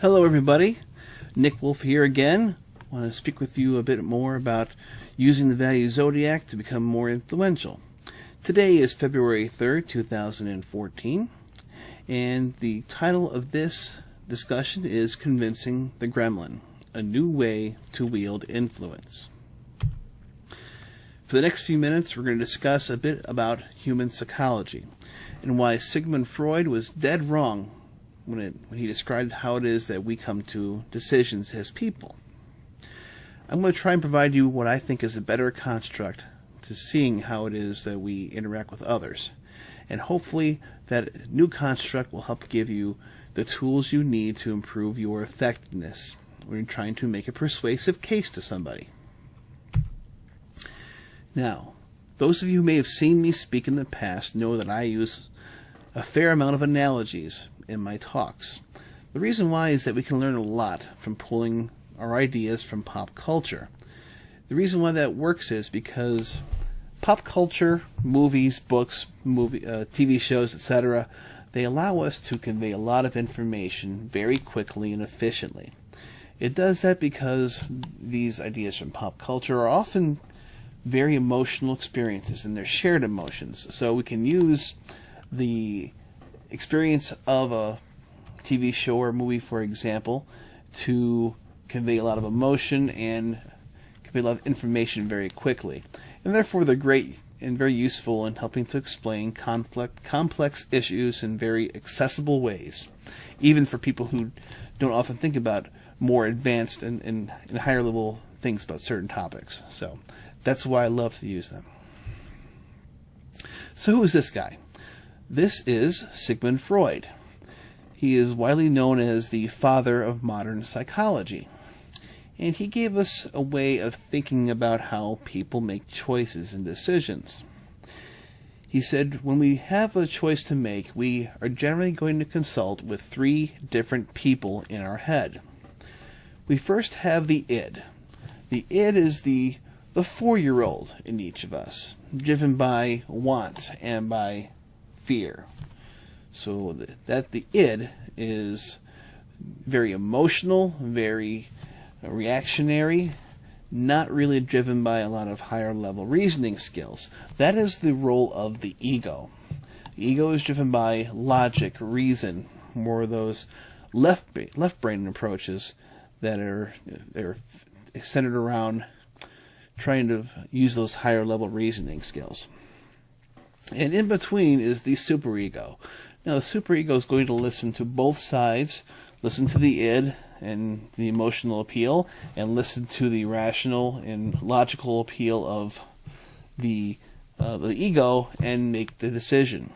Hello everybody, Nick Wolf here again. I want to speak with you a bit more about using the Value Zodiac to become more influential. Today is February 3rd, 2014, and the title of this discussion is Convincing the Gremlin, a New Way to Wield Influence. For the next few minutes, we're going to discuss a bit about human psychology and why Sigmund Freud was dead wrong when he described how it is that we come to decisions as people. I'm going to try and provide you what I think is a better construct to seeing how it is that we interact with others. And hopefully that new construct will help give you the tools you need to improve your effectiveness when you're trying to make a persuasive case to somebody. Now, those of you who may have seen me speak in the past know that I use a fair amount of analogies in my talks. The reason why is that we can learn a lot from pulling our ideas from pop culture. The reason why that works is because pop culture, movies, books, TV shows, etc., they allow us to convey a lot of information very quickly and efficiently. It does that because these ideas from pop culture are often very emotional experiences, and they're shared emotions. So we can use the experience of a TV show or movie, for example, to convey a lot of emotion and convey a lot of information very quickly. And therefore they're great and very useful in helping to explain complex issues in very accessible ways, even for people who don't often think about more advanced and higher level things about certain topics. So that's why I love to use them. So who is this guy? This is Sigmund Freud. He is widely known as the father of modern psychology. And he gave us a way of thinking about how people make choices and decisions. He said, when we have a choice to make, we are generally going to consult with three different people in our head. We first have the id. The id is the 4-year-old in each of us, driven by want and by fear. So that the id is very emotional, very reactionary, not really driven by a lot of higher level reasoning skills. That is the role of the ego. The ego is driven by logic, reason, more of those left brain approaches that are centered around trying to use those higher level reasoning skills. And in between is the superego. Now, the superego is going to listen to both sides, listen to the id and the emotional appeal, and listen to the rational and logical appeal of the ego and make the decision.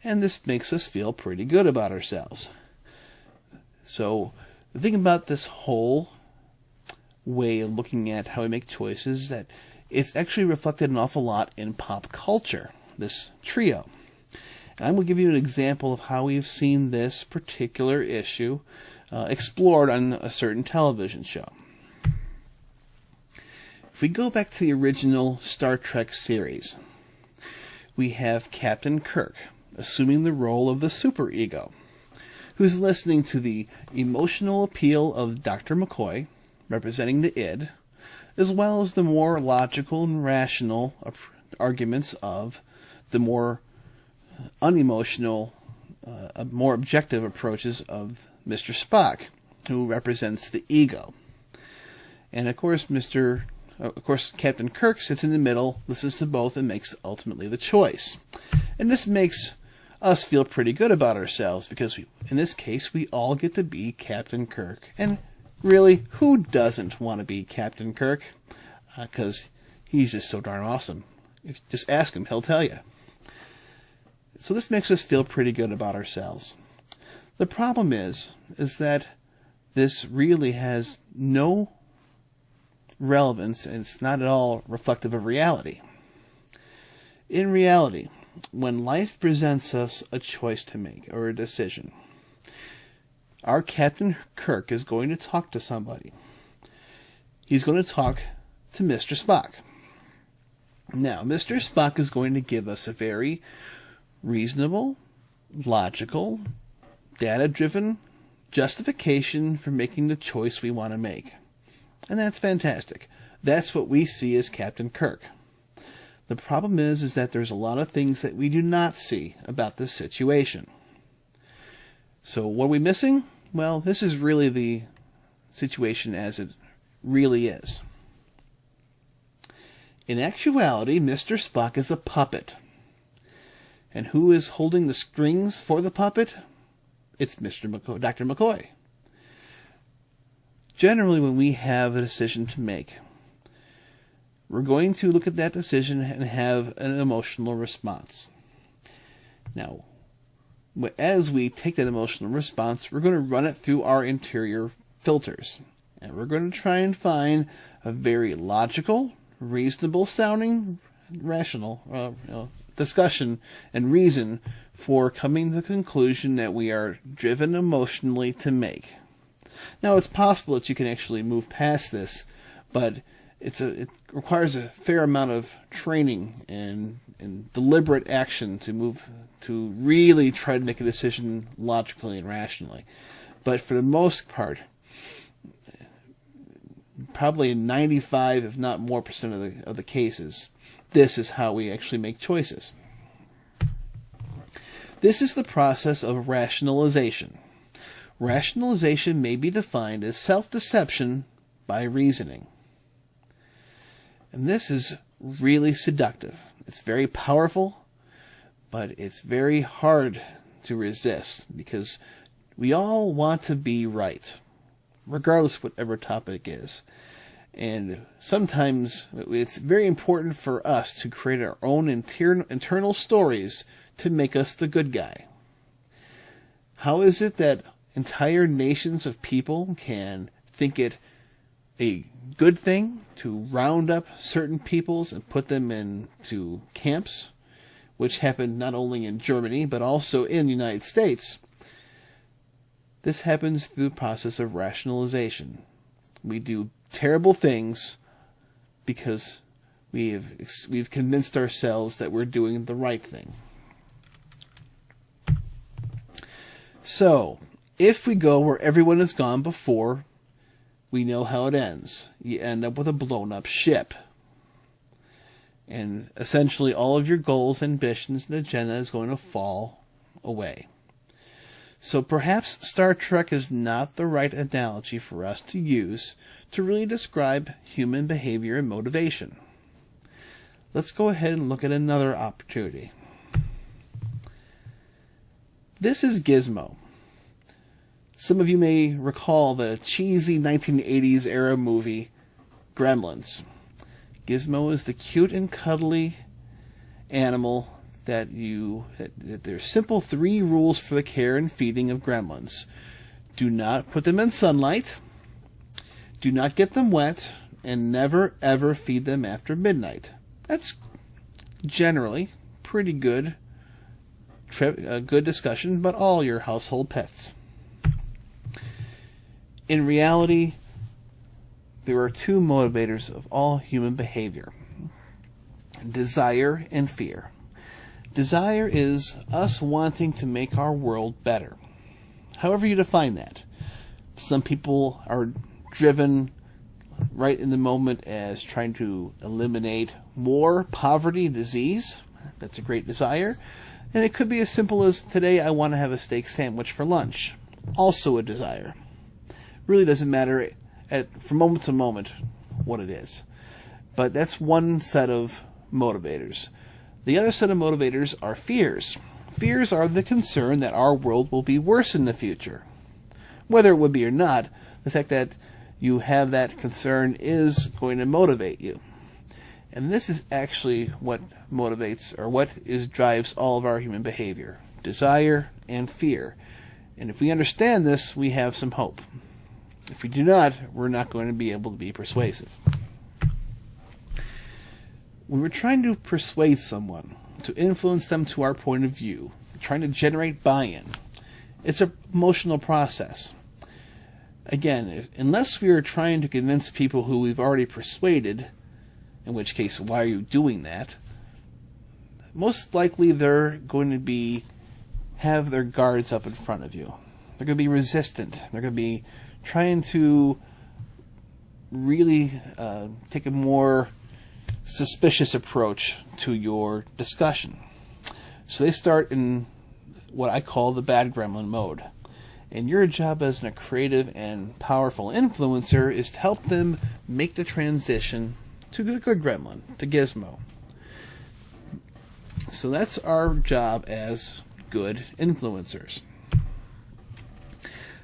And this makes us feel pretty good about ourselves. So the thing about this whole way of looking at how we make choices is that it's actually reflected an awful lot in pop culture, this trio. And I'm going to give you an example of how we've seen this particular issue explored on a certain television show. If we go back to the original Star Trek series, we have Captain Kirk assuming the role of the superego, who's listening to the emotional appeal of Dr. McCoy, representing the id, as well as the more logical and rational arguments of the more unemotional, more objective approaches of Mr. Spock, who represents the ego. And of course, Captain Kirk sits in the middle, listens to both, and makes ultimately the choice. And this makes us feel pretty good about ourselves because in this case, we all get to be Captain Kirk. And really, who doesn't want to be Captain Kirk? Because he's just so darn awesome. Just ask him, he'll tell you. So this makes us feel pretty good about ourselves. The problem is that this really has no relevance, and it's not at all reflective of reality. In reality, when life presents us a choice to make, or a decision, our Captain Kirk is going to talk to somebody. He's going to talk to Mr. Spock. Now, Mr. Spock is going to give us a very reasonable, logical, data-driven justification for making the choice we want to make. And that's fantastic. That's what we see as Captain Kirk. The problem is that there's a lot of things that we do not see about this situation. So what are we missing? Well, this is really the situation as it really is. In actuality, Mr. Spock is a puppet. And who is holding the strings for the puppet? It's Dr. McCoy. Generally, when we have a decision to make, we're going to look at that decision and have an emotional response. Now, as we take that emotional response, we're going to run it through our interior filters. And we're going to try and find a very logical, reasonable sounding, rational discussion and reason for coming to the conclusion that we are driven emotionally to make. Now, it's possible that you can actually move past this, but it requires a fair amount of training and deliberate action to really try to make a decision logically and rationally. But for the most part, probably 95, if not more percent of the cases, this is how we actually make choices. This is the process of rationalization. Rationalization may be defined as self-deception by reasoning. And this is really seductive. It's very powerful, but it's very hard to resist because we all want to be right, regardless of whatever topic is. And sometimes it's very important for us to create our own internal stories to make us the good guy. How is it that entire nations of people can think it a good thing to round up certain peoples and put them into camps, which happened not only in Germany but also in the United States? This happens through the process of rationalization. We do terrible things because we've convinced ourselves that we're doing the right thing. So, if we go where everyone has gone before, we know how it ends. You end up with a blown-up ship. And essentially all of your goals, ambitions, and agenda is going to fall away. So perhaps Star Trek is not the right analogy for us to use to really describe human behavior and motivation. Let's go ahead and look at another opportunity. This is Gizmo. Some of you may recall the cheesy 1980s era movie, Gremlins. Gizmo is the cute and cuddly animal that there's simple 3 rules for the care and feeding of gremlins. Do not put them in sunlight, do not get them wet, and never ever feed them after midnight. That's generally pretty good good discussion about all your household pets. In reality, there are 2 motivators of all human behavior: desire and fear. Desire is us wanting to make our world better, however you define that. Some people are driven right in the moment as trying to eliminate war, poverty, disease. That's a great desire. And it could be as simple as, today I want to have a steak sandwich for lunch. Also a desire. Really doesn't matter from moment to moment what it is. But that's one set of motivators. The other set of motivators are fears. Fears are the concern that our world will be worse in the future. Whether it would be or not, the fact that you have that concern is going to motivate you. And this is actually what motivates, or drives all of our human behavior: desire and fear. And if we understand this, we have some hope. If we do not, we're not going to be able to be persuasive. When we're trying to persuade someone, to influence them to our point of view, trying to generate buy-in, it's an emotional process. Again, unless we are trying to convince people who we've already persuaded, in which case, why are you doing that? Most likely they're going to have their guards up in front of you. They're going to be resistant. They're going to be trying to really take a more suspicious approach to your discussion. So they start in what I call the bad gremlin mode. And your job as a creative and powerful influencer is to help them make the transition to the good gremlin, to Gizmo. So that's our job as good influencers.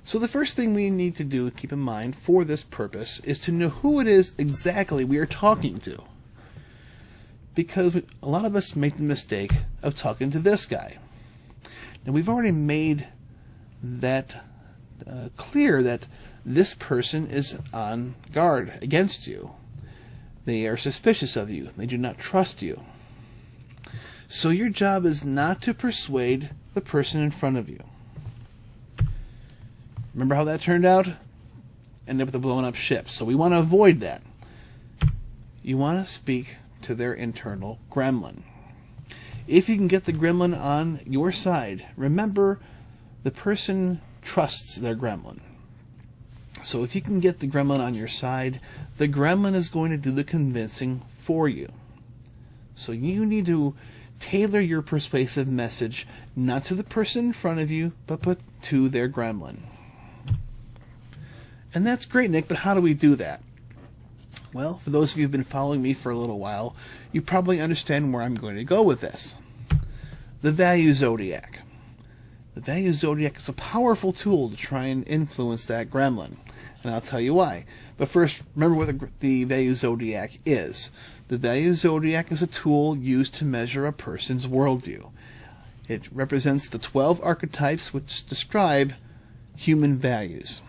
So the first thing we need to do, keep in mind for this purpose, is to know who it is exactly we are talking to. Because a lot of us make the mistake of talking to this guy. Now we've already made that clear that this person is on guard against you. They are suspicious of you. They do not trust you. So your job is not to persuade the person in front of you. Remember how that turned out? Ended up with a blown up ship. So we want to avoid that. You want to speak to their internal gremlin. If you can get the gremlin on your side, remember the person trusts their gremlin. So if you can get the gremlin on your side, the gremlin is going to do the convincing for you. So you need to tailor your persuasive message not to the person in front of you, but to their gremlin. And that's great, Nick, but how do we do that? Well, for those of you who've been following me for a little while, you probably understand where I'm going to go with this. The Value Zodiac. The Value Zodiac is a powerful tool to try and influence that gremlin. And I'll tell you why. But first, remember what the Value Zodiac is. The Value Zodiac is a tool used to measure a person's worldview. It represents the 12 archetypes which describe human values.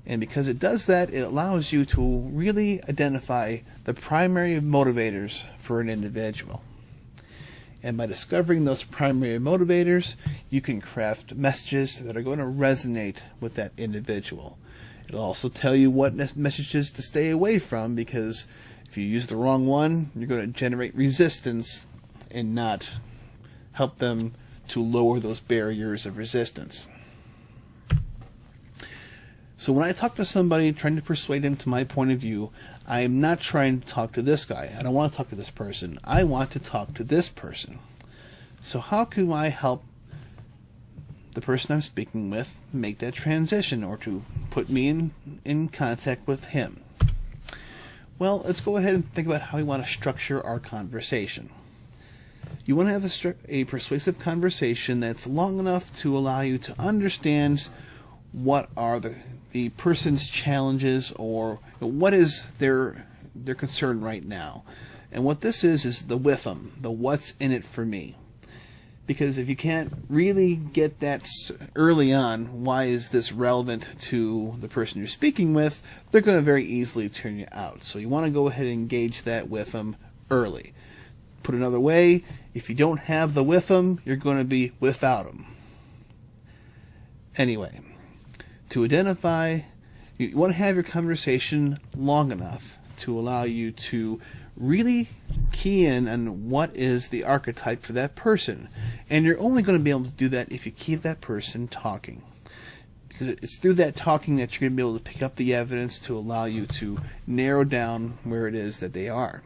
And because it does that, it allows you to really identify the primary motivators for an individual. And by discovering those primary motivators, you can craft messages that are going to resonate with that individual. It'll also tell you what messages to stay away from, because if you use the wrong one, you're going to generate resistance and not help them to lower those barriers of resistance. So when I talk to somebody trying to persuade him to my point of view, I am not trying to talk to this guy. I don't want to talk to this person. I want to talk to this person. So how can I help the person I'm speaking with make that transition, or to put me in contact with him? Well, let's go ahead and think about how we want to structure our conversation. You want to have a persuasive conversation that's long enough to allow you to understand what are the person's challenges, or what is their concern right now. And what this is the with them, the what's in it for me. Because if you can't really get that early on, why is this relevant to the person you're speaking with, they're going to very easily turn you out. So you want to go ahead and engage that with them early. Put another way, if you don't have the with them, you're going to be without them. Anyway, to identify, you want to have your conversation long enough to allow you to really key in on what is the archetype for that person. And you're only going to be able to do that if you keep that person talking. Because it's through that talking that you're going to be able to pick up the evidence to allow you to narrow down where it is that they are.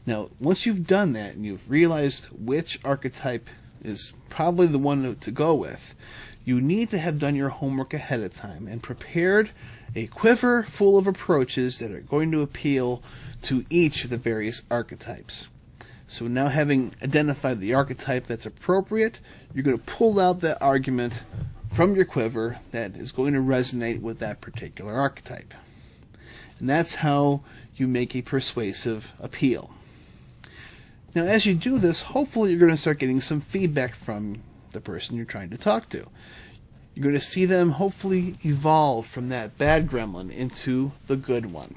Now, once you've done that and you've realized which archetype is probably the one to go with, you need to have done your homework ahead of time and prepared a quiver full of approaches that are going to appeal to each of the various archetypes. So now, having identified the archetype that's appropriate, you're going to pull out that argument from your quiver that is going to resonate with that particular archetype. And that's how you make a persuasive appeal. Now, as you do this, hopefully you're going to start getting some feedback from the person you're trying to talk to. You're going to see them hopefully evolve from that bad gremlin into the good one.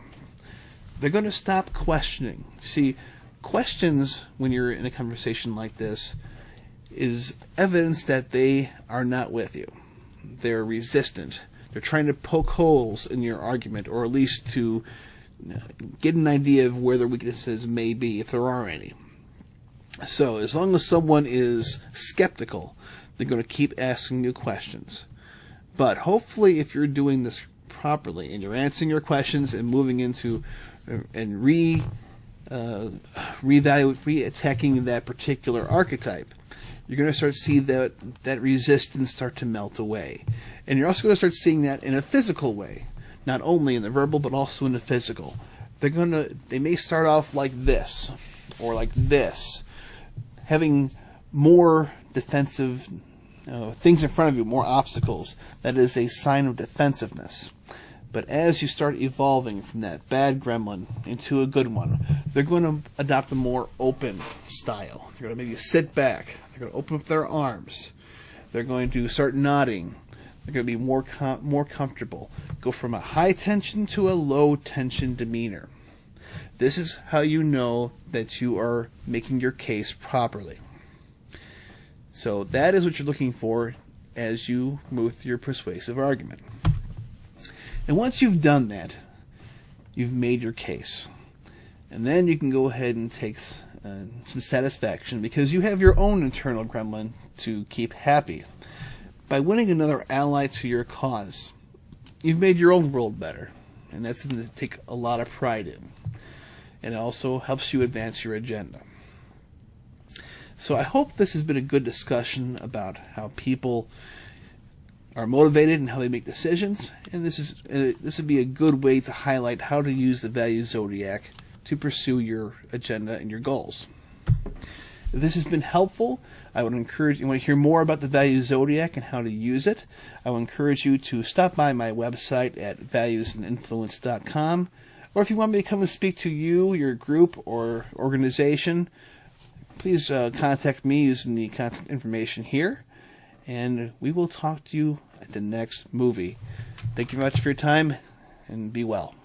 They're going to stop questioning. See, questions when you're in a conversation like this is evidence that they are not with you. They're resistant. They're trying to poke holes in your argument, or at least to get an idea of where their weaknesses may be, if there are any. So as long as someone is skeptical, They're going to keep asking you questions. But hopefully, if you're doing this properly and you're answering your questions and moving into and re-attacking that particular archetype, you're going to start to see that resistance start to melt away. And you're also going to start seeing that in a physical way, not only in the verbal but also in the physical. They may start off like this or like this, having more defensive things in front of you, more obstacles. That is a sign of defensiveness. But as you start evolving from that bad gremlin into a good one, they're going to adopt a more open style. They're going to maybe sit back. They're going to open up their arms. They're going to start nodding. They're going to be more comfortable. Go from a high tension to a low tension demeanor. This is how you know that you are making your case properly. So that is what you're looking for as you move through your persuasive argument. And once you've done that, you've made your case. And then you can go ahead and take some satisfaction because you have your own internal gremlin to keep happy. By winning another ally to your cause, you've made your own world better. And that's something to take a lot of pride in. And it also helps you advance your agenda. So I hope this has been a good discussion about how people are motivated and how they make decisions. And this would be a good way to highlight how to use the Value Zodiac to pursue your agenda and your goals. If this has been helpful, I would encourage you, want to hear more about the Value Zodiac and how to use it, I would encourage you to stop by my website at valuesandinfluence.com. Or if you want me to come and speak to you, your group, or organization, please contact me using the contact information here, and we will talk to you at the next movie. Thank you very much for your time, and be well.